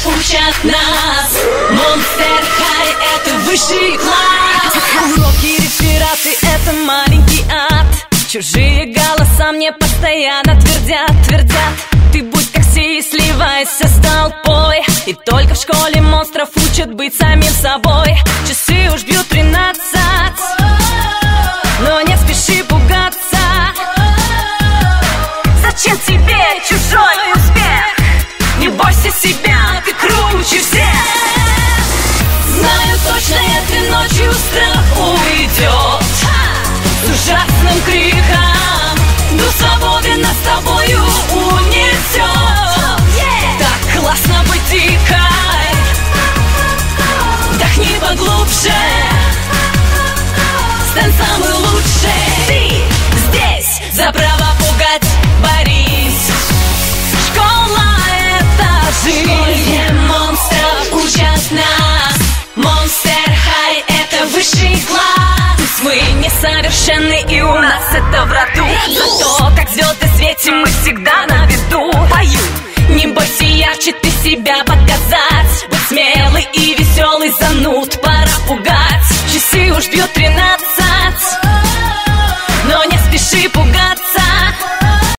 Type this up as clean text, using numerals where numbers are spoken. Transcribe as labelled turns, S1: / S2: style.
S1: учат нас. Monster High — это высший класс.
S2: Уроки, рефераты — это маленький ад. Чужие голоса мне постоянно твердят: ты будь как все и сливайся с толпой. И только в школе монстров учат быть самим собой. Часы уж бьют 13, но не спеши пугаться. Зачем тебе чужой успех? Не бойся себя, ты круче всех.
S1: Знаю точно, этой ночью страх уйдет с ужасным криком. Дух свободы нас с тобою унесет. Так классно быть дикой. Вдохни поглубже, стань самый лучший. Ты здесь за право пугать борись. Школа — это жизнь. Монстров учат нас. Monster High — это высший класс.
S2: Мы несовершенны, и у нас это в роду.